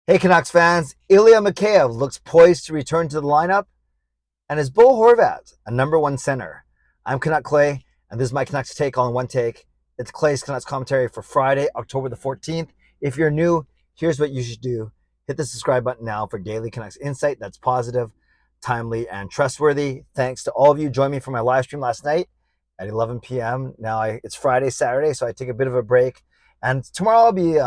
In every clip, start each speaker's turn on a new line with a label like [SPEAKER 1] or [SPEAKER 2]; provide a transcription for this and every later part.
[SPEAKER 1] Hey Canucks fans, Ilya Mikheyev looks poised to return to the lineup, and is Bo Horvat a number one center? I'm Canuck Clay, and this is my Canucks take on one take. It's Clay's Canucks commentary for Friday, October the 14th. If you're new, here's what you should do. Hit the subscribe button now for daily Canucks insight that's positive, timely, and trustworthy. Thanks to all of you. Join me for my live stream last night at 11 p.m. Now it's Friday, Saturday, so I take a bit of a break. And tomorrow I'll be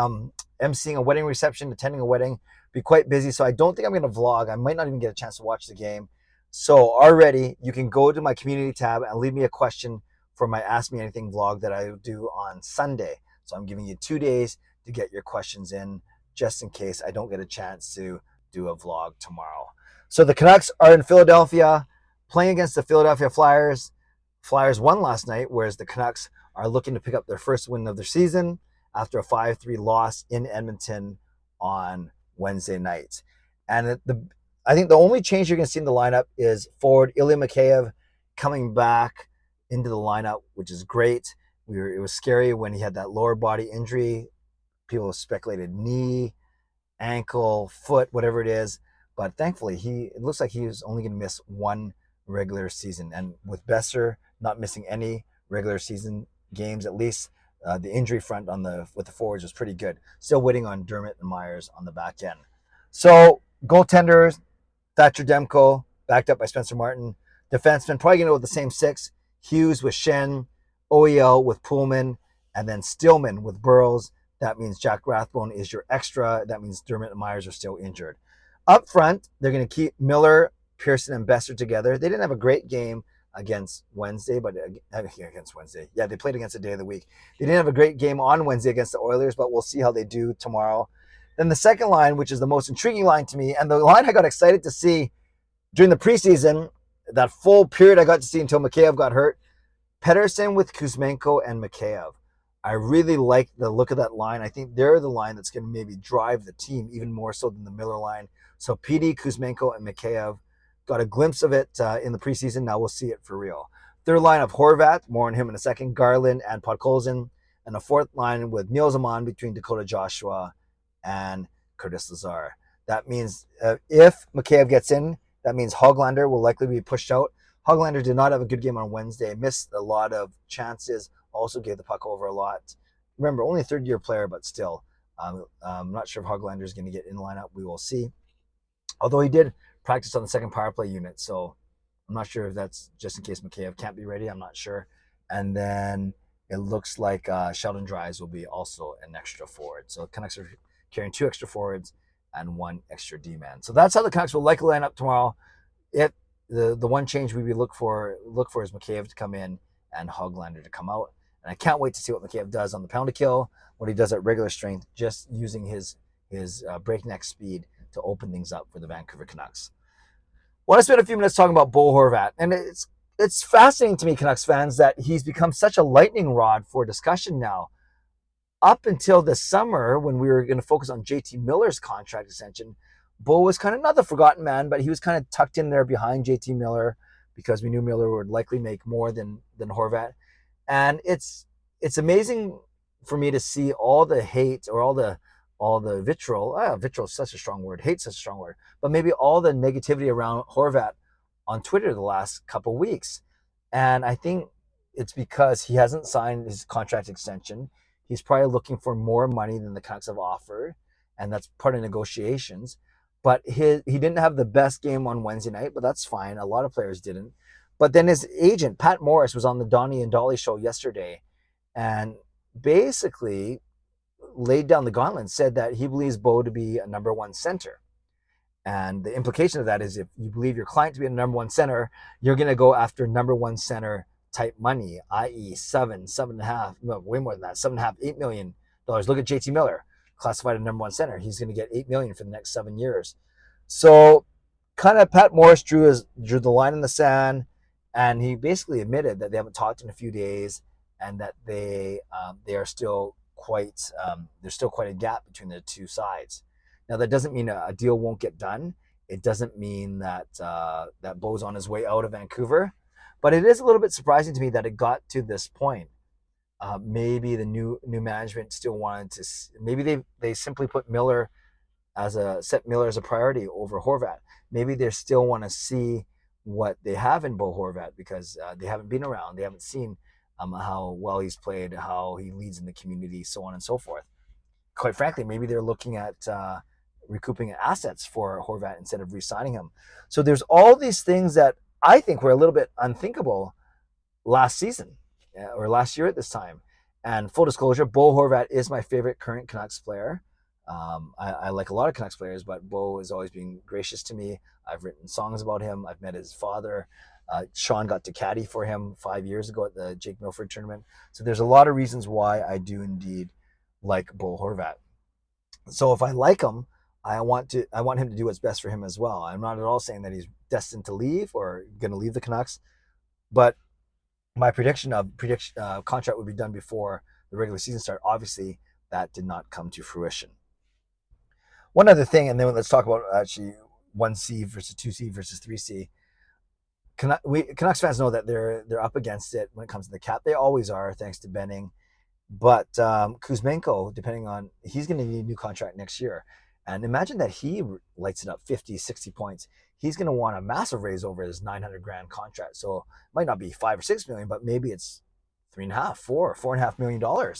[SPEAKER 1] emceeing a wedding reception, attending a wedding, be quite busy. So I don't think I'm going to vlog. I might not even get a chance to watch the game. So already you can go to my community tab and leave me a question for my Ask Me Anything vlog that I do on Sunday. So I'm giving you 2 days to get your questions in just in case I don't get a chance to do a vlog tomorrow. So the Canucks are in Philadelphia playing against the Philadelphia Flyers. Flyers won last night, whereas the Canucks are looking to pick up their first win of their season after a 5-3 loss in Edmonton on Wednesday night. And I think the only change you're going to see in the lineup is forward Ilya Mikheyev coming back into the lineup, which is great. It was scary when he had that lower body injury. People speculated knee, ankle, foot, whatever it is. But thankfully, it looks like he was only going to miss one regular season. And with Besser not missing any regular season games, at least the injury front with the forwards was pretty good. Still waiting on Dermott and Myers on the back end. So goaltenders, Thatcher Demko, backed up by Spencer Martin. Defensemen, probably going to go with the same six. Hughes with Shen, OEL with Pullman, and then Stillman with Burrows. That means Jack Rathbone is your extra. That means Dermott and Myers are still injured. Up front, they're going to keep Miller, Pearson, and Besser together. They didn't have a great game against Wednesday, but against Wednesday. Yeah, they played against the day of the week. They didn't have a great game on Wednesday against the Oilers, but we'll see how they do tomorrow. Then the second line, which is the most intriguing line to me, and the line I got excited to see during the preseason, that full period I got to see until Mikheyev got hurt, Pettersson with Kuzmenko and Mikheyev. I really like the look of that line. I think they're the line that's going to maybe drive the team even more so than the Miller line. So PD, Kuzmenko, and Mikheyev. Got a glimpse of it in the preseason. Now we'll see it for real. Third line of Horvat, more on him in a second, Garland and Podkolzin. And a fourth line with Neil Zaman between Dakota Joshua and Curtis Lazar. That means if Mikheyev gets in, that means Höglander will likely be pushed out. Höglander did not have a good game on Wednesday. Missed a lot of chances. Also gave the puck over a lot. Remember, only a third-year player, but still. I'm not sure if Höglander is going to get in the lineup. We will see. Although he did practice on the second power play unit, so I'm not sure if that's just in case Mikheyev can't be ready. I'm not sure. And then it looks like Sheldon Dries will be also an extra forward. So the Canucks are carrying 2 extra forwards and 1 extra D-man. So that's how the Canucks will likely line up tomorrow. If the one change we look for is Mikheyev to come in and Höglander to come out. And I can't wait to see what Mikheyev does on the pound to kill, what he does at regular strength, just using his breakneck speed to open things up for the Vancouver Canucks. I want to spend a few minutes talking about Bo Horvat. And it's fascinating to me, Canucks fans, that he's become such a lightning rod for discussion now. Up until this summer, when we were going to focus on JT Miller's contract extension, Bo was kind of not the forgotten man, but he was kind of tucked in there behind JT Miller because we knew Miller would likely make more than Horvat. And it's amazing for me to see all the hate or all the vitriol. Vitriol is such a strong word. Hate's such a strong word. But maybe all the negativity around Horvat on Twitter the last couple of weeks. And I think it's because he hasn't signed his contract extension. He's probably looking for more money than the Canucks have offered, and that's part of negotiations. But he didn't have the best game on Wednesday night, but that's fine. A lot of players didn't. But then his agent, Pat Morris, was on the Donnie and Dhali show yesterday and basically laid down the gauntlet and said that he believes Bo to be a number one center. And the implication of that is if you believe your client to be a number one center, you're going to go after number one center type money, i.e. $7.5, no, way more than that, $7.5, $8 million. Look at JT Miller, classified as number one center. He's going to get $8 million for the next 7 years. So kind of Pat Morris drew the line in the sand, and he basically admitted that they haven't talked in a few days and that they are still there's still quite a gap between the two sides. Now that doesn't mean a deal won't get done. It doesn't mean that that Bo's on his way out of Vancouver, but it is a little bit surprising to me that it got to this point. Maybe the new management still wanted to. Maybe they simply put Miller set Miller as a priority over Horvat. Maybe they still want to see what they have in Bo Horvat because they haven't been around. They haven't seen how well he's played, how he leads in the community, so on and so forth. Quite frankly, maybe they're looking at recouping assets for Horvat instead of re-signing him. So there's all these things that I think were a little bit unthinkable last season or last year at this time. And full disclosure, Bo Horvat is my favorite current Canucks player. I like a lot of Canucks players, but Bo has always been gracious to me. I've written songs about him. I've met his father. Sean got to caddy for him 5 years ago at the Jake Milford tournament. So there's a lot of reasons why I do indeed like Bo Horvat. So if I like him, I want him to do what's best for him as well. I'm not at all saying that he's destined to leave or going to leave the Canucks, but my prediction of contract would be done before the regular season started. Obviously, that did not come to fruition. One other thing, and then let's talk about actually 1C versus 2C versus 3C. Canucks fans know that they're up against it when it comes to the cap. They always are, thanks to Benning. But Kuzmenko, he's going to need a new contract next year. And imagine that he lights it up 50, 60 points. He's going to want a massive raise over his $900,000 contract. So it might not be $5 or $6 million, but maybe it's $4.5 million.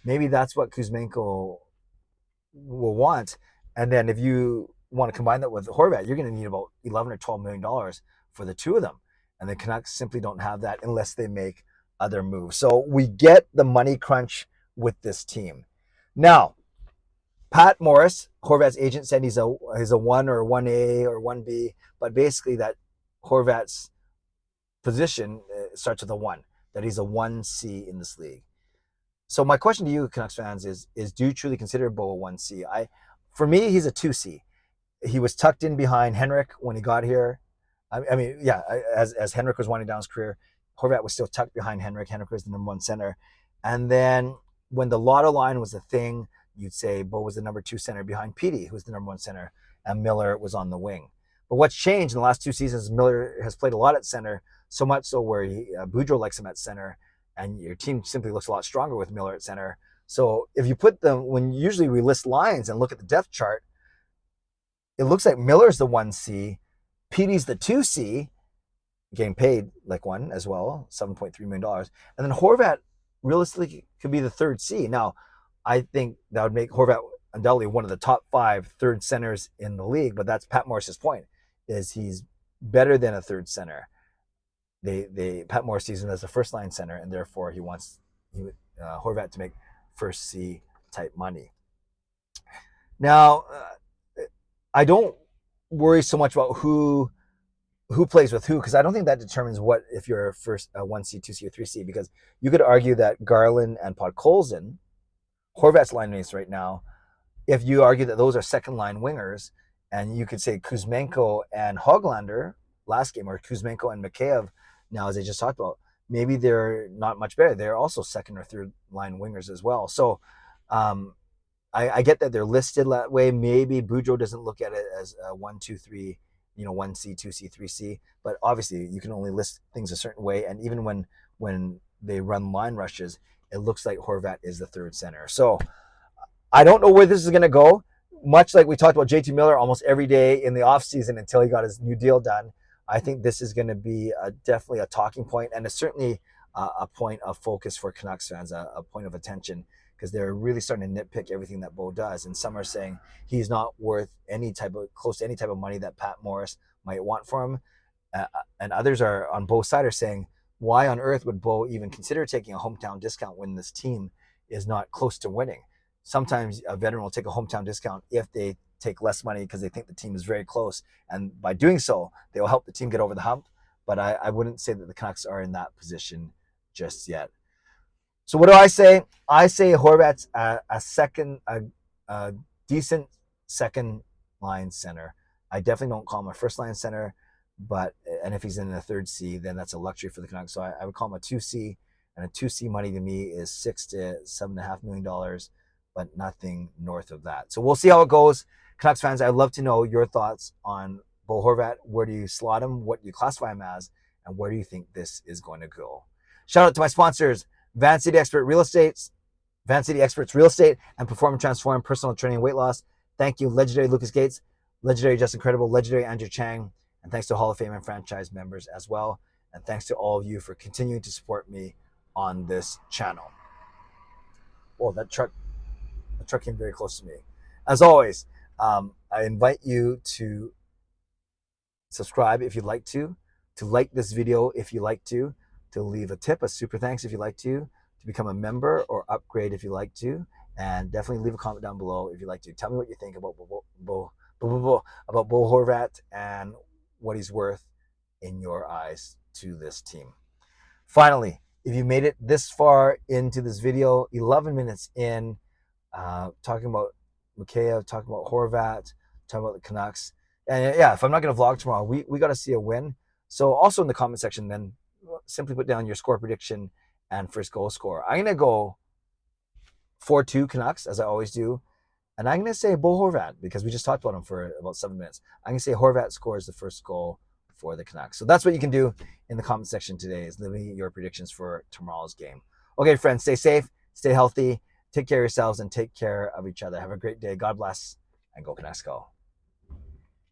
[SPEAKER 1] Maybe that's what Kuzmenko will want. And then if you want to combine that with Horvat, you're going to need about $11 or $12 million for the two of them. And the Canucks simply don't have that unless they make other moves. So we get the money crunch with this team. Now, Pat Morris, Horvat's agent, said he's a 1 or 1A or 1B, but basically that Horvat's position starts with a 1, that he's a 1C in this league. So my question to you, Canucks fans, is do you truly consider Bo a 1C? For me, he's a 2C. He was tucked in behind Henrik when he got here. As Henrik was winding down his career, Horvat was still tucked behind Henrik. Henrik was the number 1 center. And then when the Lotto line was a thing, you'd say Bo was the number 2 center behind Petey, who was the number 1 center, and Miller was on the wing. But what's changed in the last 2 seasons, Miller has played a lot at center, so much so where Boudreau likes him at center, and your team simply looks a lot stronger with Miller at center. So if you put them, when usually we list lines and look at the depth chart, it looks like Miller's the 1C, Petey's the 2C, getting paid like one as well, $7.3 million. And then Horvat realistically could be the 3rd C. Now, I think that would make Horvat undoubtedly one of the top 5 third centers in the league, but that's Pat Morris's point, is he's better than a 3rd center. Pat Morris sees him as a first line center, and therefore he wants Horvat to make 1st C type money. Now, I don't worry so much about who plays with who, because I don't think that determines what if you're a 1C, 2C, or 3C, because you could argue that Garland and Podkolzin, Horvat's line mates right now, if you argue that those are second line wingers, and you could say Kuzmenko and Höglander last game, or Kuzmenko and MIKHEYEV now, as I just talked about, maybe they're not much better. They're also second or third line wingers as well. So I get that they're listed that way. Maybe Boudreau doesn't look at it as a 1, 2, 3, 1C, 2C, 3C, but obviously you can only list things a certain way. And even when they run line rushes, it looks like Horvat is the 3rd center. So I don't know where this is going to go. Much like we talked about JT Miller almost every day in the offseason until he got his new deal done, I think this is going to be definitely a talking point, and it's certainly a point of focus for Canucks fans, a point of attention, because they're really starting to nitpick everything that Bo does. And some are saying he's not worth close to any type of money that Pat Morris might want for him. And others are on both sides are saying, why on earth would Bo even consider taking a hometown discount when this team is not close to winning? Sometimes a veteran will take a hometown discount if they take less money because they think the team is very close. And by doing so, they will help the team get over the hump. But I wouldn't say that the Canucks are in that position just yet. So what do I say? I say Horvat's a decent second line center. I definitely don't call him a first line center, and if he's in the 3rd C, then that's a luxury for the Canucks. So I would call him a 2C, and a 2C money to me is $6 to $7.5 million, but nothing north of that. So we'll see how it goes. Canucks fans, I'd love to know your thoughts on Bo Horvat. Where do you slot him? What do you classify him as? And where do you think this is going to go? Shout out to my sponsors, Van City Experts Real Estate, and Perform and Transform Personal Training and Weight Loss. Thank you, legendary Lucas Gates, legendary Just Incredible, legendary Andrew Chang, and thanks to Hall of Fame and franchise members as well. And thanks to all of you for continuing to support me on this channel. Whoa, the truck came very close to me. As always, I invite you to subscribe if you'd like to like this video if you like to leave a tip, a super thanks if you like to become a member or upgrade if you like to, and definitely leave a comment down below if you like to. Tell me what you think about Bo Horvat and what he's worth in your eyes to this team. Finally, if you made it this far into this video, 11 minutes in, talking about MIKHEYEV, talking about Horvat, talking about the Canucks, and yeah, if I'm not going to vlog tomorrow, we got to see a win. So also in the comment section, then simply put down your score prediction and first goal scorer. I'm going to go 4-2 Canucks, as I always do. And I'm going to say Bo Horvat, because we just talked about him for about 7 minutes. I'm going to say Horvat scores the first goal for the Canucks. So that's what you can do in the comment section today, is leave me your predictions for tomorrow's game. Okay, friends, stay safe, stay healthy, take care of yourselves, and take care of each other. Have a great day. God bless, and go Canucks go.